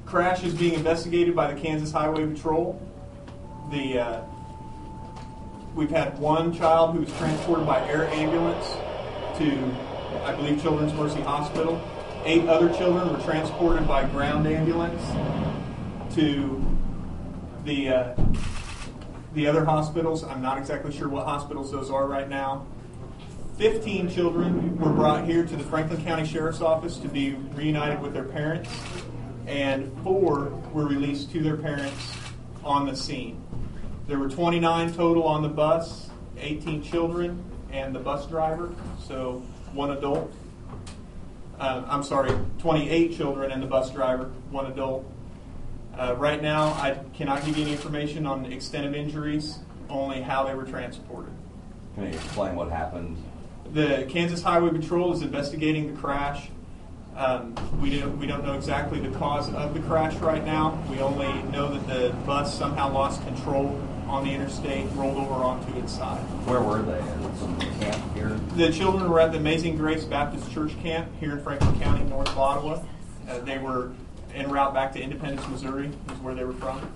crash is being investigated by the Kansas Highway Patrol. We've had one child who was transported by air ambulance to, I believe, Children's Mercy Hospital. 8 other children were transported by ground ambulance to the other hospitals. I'm not exactly sure what hospitals those are right now. 15 children were brought here to the Franklin County Sheriff's Office to be reunited with their parents, and 4 were released to their parents on the scene. There were 29 total on the bus, 18 children and the bus driver, so 1 adult. 28 children and the bus driver, 1 adult. Right now, I cannot give you any information on the extent of injuries, only how they were transported. Can you explain what happened? The Kansas Highway Patrol is investigating the crash. We don't know exactly the cause of the crash right now. We only know that the bus somehow lost control on the interstate, rolled over onto its side. Where were they? Some camp here? The children were at the Amazing Grace Baptist Church camp here in Franklin County, north of Ottawa. They were en route back to Independence, Missouri, is where they were from.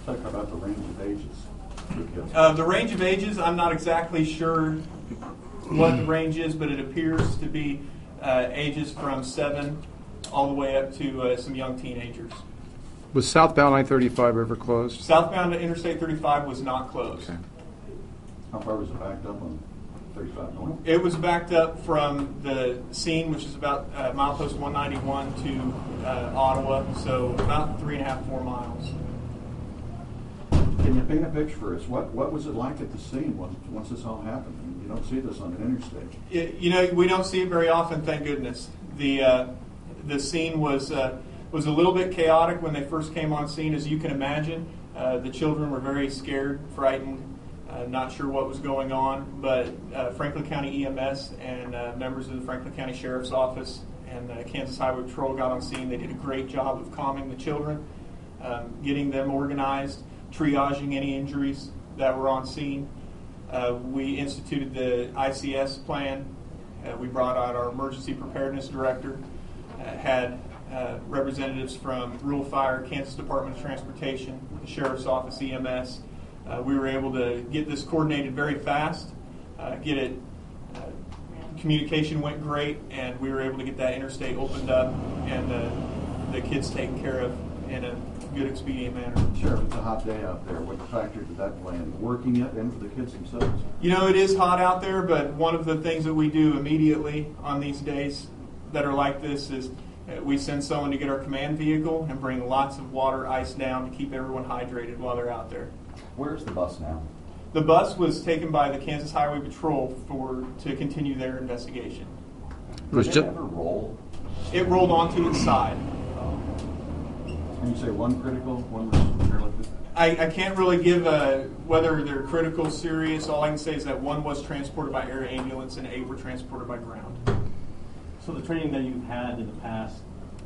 Talk about the range of ages. The range of ages, I'm not exactly sure what the range is, but it appears to be ages from 7 all the way up to some young teenagers. Was southbound I-35 ever closed? Southbound Interstate 35 was not closed. Okay. How far was it backed up on 35 north? It was backed up from the scene, which is about milepost 191 to Ottawa, so about 3.5, 4 miles. Can you paint a picture for us? What was it like at the scene once this all happened? I mean, you don't see this on an interstate. We don't see it very often, thank goodness. The scene was a little bit chaotic when they first came on scene, as you can imagine. The children were very scared, frightened, not sure what was going on, but Franklin County EMS and members of the Franklin County Sheriff's Office and Kansas Highway Patrol got on scene. They did a great job of calming the children, getting them organized, triaging any injuries that were on scene. We instituted the ICS plan. We brought out our emergency preparedness director, had representatives from Rural Fire, Kansas Department of Transportation, the Sheriff's Office, EMS. We were able to get this coordinated very fast, communication went great, and we were able to get that interstate opened up and the kids taken care of in a good, expedient manner. Sheriff, it's a hot day out there. What factor did that play in? Working it and for the kids themselves? It is hot out there, but one of the things that we do immediately on these days that are like this is we send someone to get our command vehicle and bring lots of water, ice down to keep everyone hydrated while they're out there. Where's the bus now? The bus was taken by the Kansas Highway Patrol to continue their investigation. Did it ever roll? It rolled onto its side. Can you say one critical, one was fairly good? I can't really give whether they're critical, serious. All I can say is that 1 was transported by air ambulance and 8 were transported by ground. So the training that you've had in the past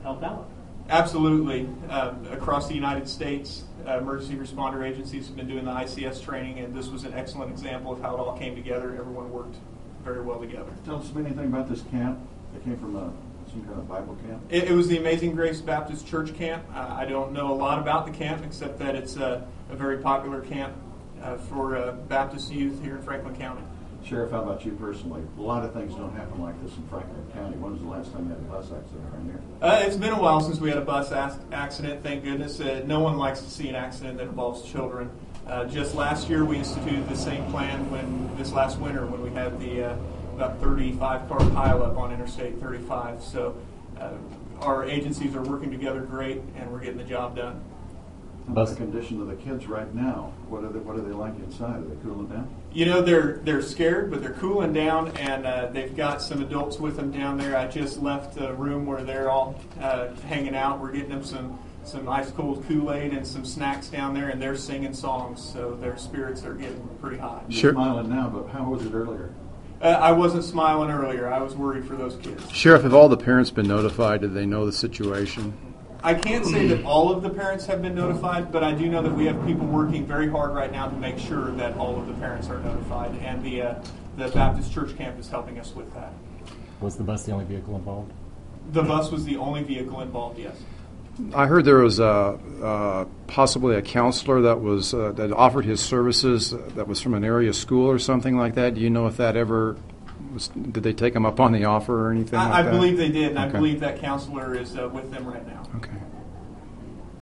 helped out? Absolutely. Across the United States, emergency responder agencies have been doing the ICS training, and this was an excellent example of how it all came together. Everyone worked very well together. Tell us anything about this camp. It came from some kind of Bible camp? It was the Amazing Grace Baptist Church camp. I don't know a lot about the camp except that it's a very popular camp for Baptist youth here in Franklin County. Sheriff, how about you personally? A lot of things don't happen like this in Franklin County. When was the last time you had a bus accident around here? It's been a while since we had a bus accident, thank goodness. No one likes to see an accident that involves children. Just last year we instituted the same plan this last winter when we had the about 35-car pileup on Interstate 35. So our agencies are working together great, and we're getting the job done. What's the condition of the kids right now? What are they like inside? Are they cooling down? They're scared, but they're cooling down, and they've got some adults with them down there. I just left a room where they're all hanging out. We're getting them some ice cold Kool-Aid and some snacks down there, and they're singing songs, so their spirits are getting pretty high. You're smiling now, but how was it earlier? I wasn't smiling earlier. I was worried for those kids. Sheriff, have all the parents been notified? Do they know the situation? I can't say that all of the parents have been notified, but I do know that we have people working very hard right now to make sure that all of the parents are notified, and the Baptist Church camp is helping us with that. Was the bus the only vehicle involved? The bus was the only vehicle involved, yes. I heard there was possibly a counselor that was that offered his services that was from an area school or something like that. Do you know if that ever was? Did they take him up on the offer or anything like I that? believe they did, and I Okay. believe that counselor is with them right now. Okay.